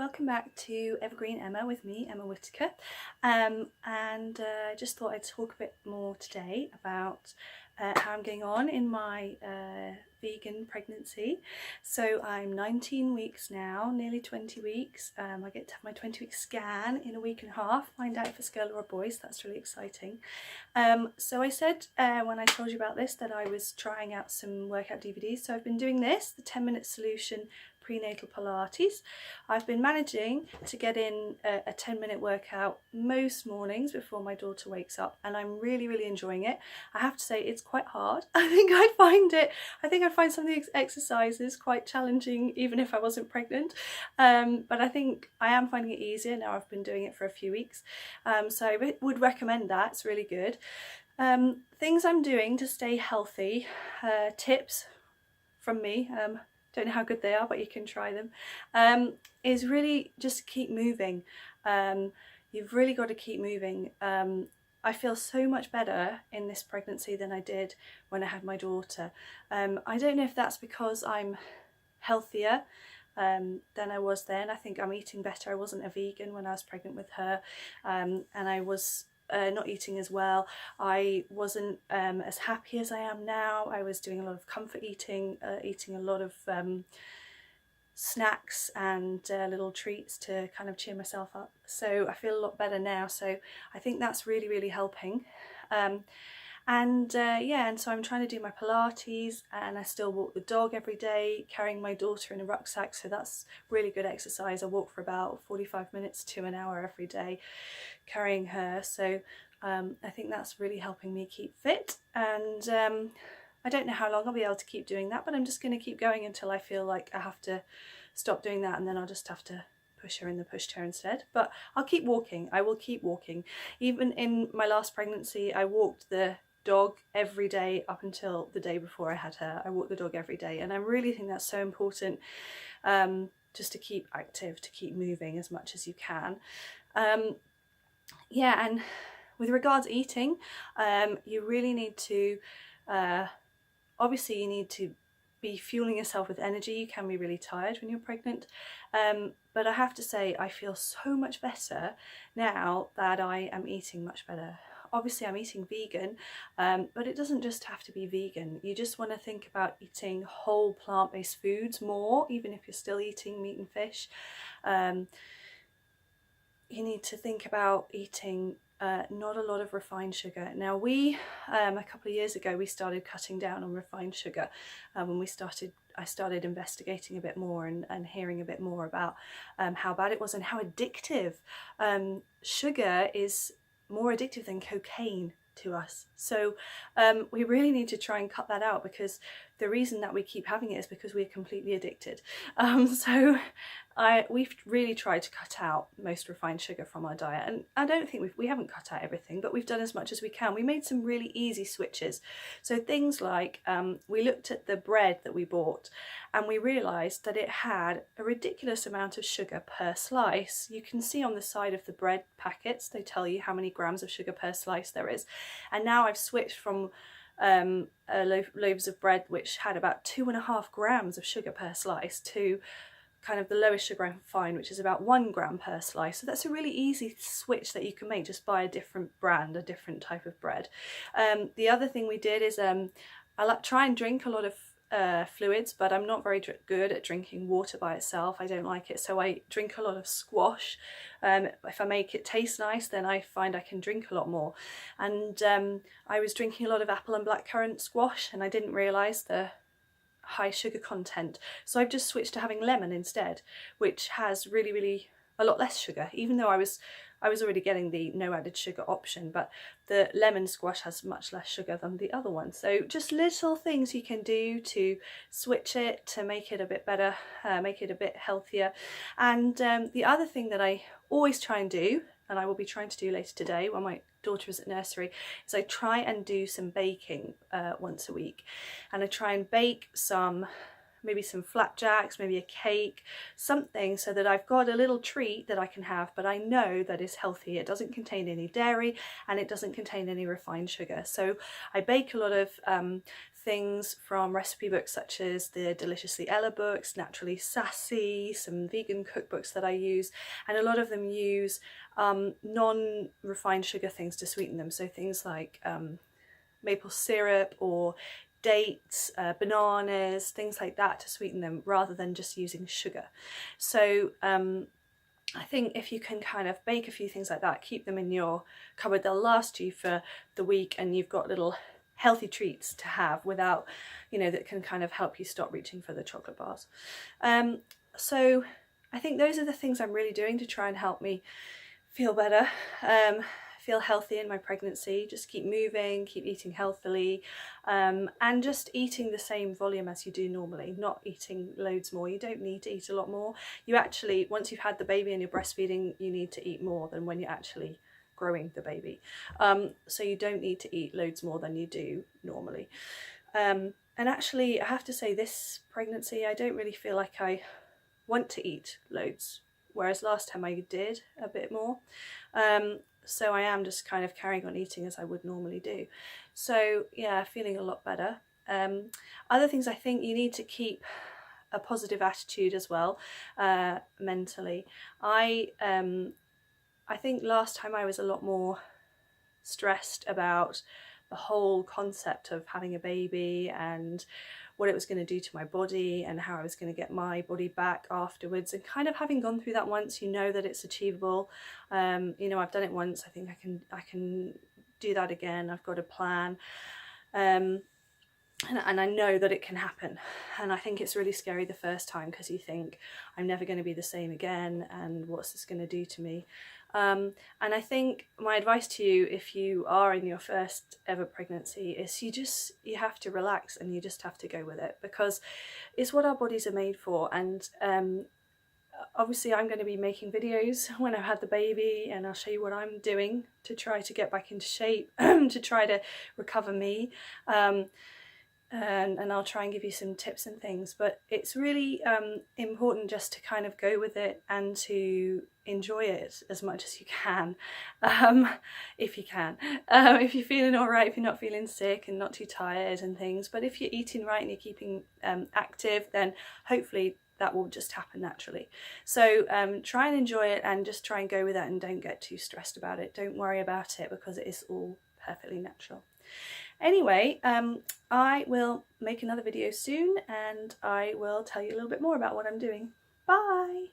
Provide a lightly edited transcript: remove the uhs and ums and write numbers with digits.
welcome back to Evergreen Emma with me, Emma Whitaker, and I just thought I'd talk a bit more today about how I'm getting on in my vegan pregnancy. So I'm 19 weeks now, nearly 20 weeks. I get to have my 20-week scan in a week and a half, find out if it's a girl or a boy, so that's really exciting. So I said when I told you about this that I was trying out some workout DVDs, so I've been doing this, the 10-minute solution prenatal Pilates. I've been managing to get in a 10-minute workout most mornings before my daughter wakes up, and I'm really enjoying it. I have to say it's quite hard. I think I'd find some of the exercises quite challenging even if I wasn't pregnant, but I think I am finding it easier now. I've been doing it for a few weeks, so I would recommend that. It's really good. Things I'm doing to stay healthy, tips from me, don't know how good they are, but you can try them, is really just keep moving. You've really got to keep moving. I feel so much better in this pregnancy than I did when I had my daughter. I don't know if that's because I'm healthier than I was then. I think I'm eating better. I wasn't a vegan when I was pregnant with her, and I was not eating as well. I wasn't as happy as I am now. I was doing a lot of comfort eating, eating a lot of snacks and little treats to kind of cheer myself up. So I feel a lot better now. So I think that's really helping. And so I'm trying to do my Pilates, and I still walk the dog every day, carrying my daughter in a rucksack, so that's really good exercise. I walk for about 45 minutes to an hour every day carrying her, so I think that's really helping me keep fit. And I don't know how long I'll be able to keep doing that, but I'm just going to keep going until I feel like I have to stop doing that, and then I'll just have to push her in the pushchair instead. But I'll keep walking. I will keep walking. Even in my last pregnancy, I walked the dog every day up until the day before I had her. I walked the dog every day, and I really think that's so important, just to keep active, to keep moving as much as you can. And with regards to eating, you really need to, obviously you need to be fueling yourself with energy. You can be really tired when you're pregnant, but I have to say I feel so much better now that I am eating much better. Obviously I'm eating vegan, but it doesn't just have to be vegan. You just want to think about eating whole plant-based foods more, even if you're still eating meat and fish. You need to think about eating not a lot of refined sugar. Now we, a couple of years ago, we started cutting down on refined sugar. When I started investigating a bit more and hearing a bit more about how bad it was and how addictive. Sugar is more addictive than cocaine to us. So we really need to try and cut that out, because the reason that we keep having it is because we're completely addicted. We've really tried to cut out most refined sugar from our diet, and I don't think we haven't cut out everything, but we've done as much as we can. We made some really easy switches. So things like we looked at the bread that we bought, and we realised that it had a ridiculous amount of sugar per slice. You can see on the side of the bread packets, they tell you how many grams of sugar per slice there is. And now I've switched from loaves of bread which had about 2.5 grams of sugar per slice to kind of the lowest sugar I can find, which is about 1 gram per slice. So that's a really easy switch that you can make. Just buy a different brand, a different type of bread. The other thing we did is I try and drink a lot of fluids, but I'm not very good at drinking water by itself. I don't like it, so I drink a lot of squash. If I make it taste nice, then I find I can drink a lot more. And I was drinking a lot of apple and blackcurrant squash, and I didn't realise the high sugar content, so I've just switched to having lemon instead, which has really a lot less sugar, even though I was already getting the no added sugar option, but the lemon squash has much less sugar than the other one. So just little things you can do to switch it, to make it a bit better, make it a bit healthier. And the other thing that I always try and do, and I will be trying to do later today when my daughter is at nursery, is I try and do some baking once a week. And I try and bake maybe some flapjacks, maybe a cake, something, so that I've got a little treat that I can have, but I know that is healthy. It doesn't contain any dairy, and it doesn't contain any refined sugar. So I bake a lot of things from recipe books such as the Deliciously Ella books, Naturally Sassy, some vegan cookbooks that I use, and a lot of them use non-refined sugar things to sweeten them, so things like maple syrup or dates, bananas, things like that to sweeten them, rather than just using sugar. So I think if you can kind of bake a few things like that, keep them in your cupboard, they'll last you for the week, and you've got little healthy treats to have without, you know, that can kind of help you stop reaching for the chocolate bars. So I think those are the things I'm really doing to try and help me feel better, feel healthy in my pregnancy. Just keep moving, keep eating healthily, and just eating the same volume as you do normally, not eating loads more. You don't need to eat a lot more. You actually, once you've had the baby and you're breastfeeding, you need to eat more than when you're actually growing the baby. So you don't need to eat loads more than you do normally. And actually, I have to say, this pregnancy, I don't really feel like I want to eat loads, whereas last time I did a bit more. So I am just kind of carrying on eating as I would normally do. So yeah, feeling a lot better. Other things, I think you need to keep a positive attitude as well, mentally. I think last time I was a lot more stressed about the whole concept of having a baby and what it was going to do to my body and how I was going to get my body back afterwards. And kind of having gone through that once, you know that it's achievable. You know, I've done it once. I think I can do that again. I've got a plan. And I know that it can happen. And I think it's really scary the first time, because you think, I'm never going to be the same again, and what's this going to do to me? And I think my advice to you, if you are in your first ever pregnancy, is you have to relax, and you just have to go with it, because it's what our bodies are made for. And obviously I'm going to be making videos when I've had the baby, and I'll show you what I'm doing to try to get back into shape, to try to recover me. And I'll try and give you some tips and things, but it's really important just to kind of go with it and to enjoy it as much as you can, if you can. If you're feeling alright, if you're not feeling sick and not too tired and things, but if you're eating right and you're keeping active, then hopefully that will just happen naturally. So try and enjoy it, and just try and go with that, and don't get too stressed about it. Don't worry about it, because it is all perfectly natural. Anyway, I will make another video soon, and I will tell you a little bit more about what I'm doing. Bye!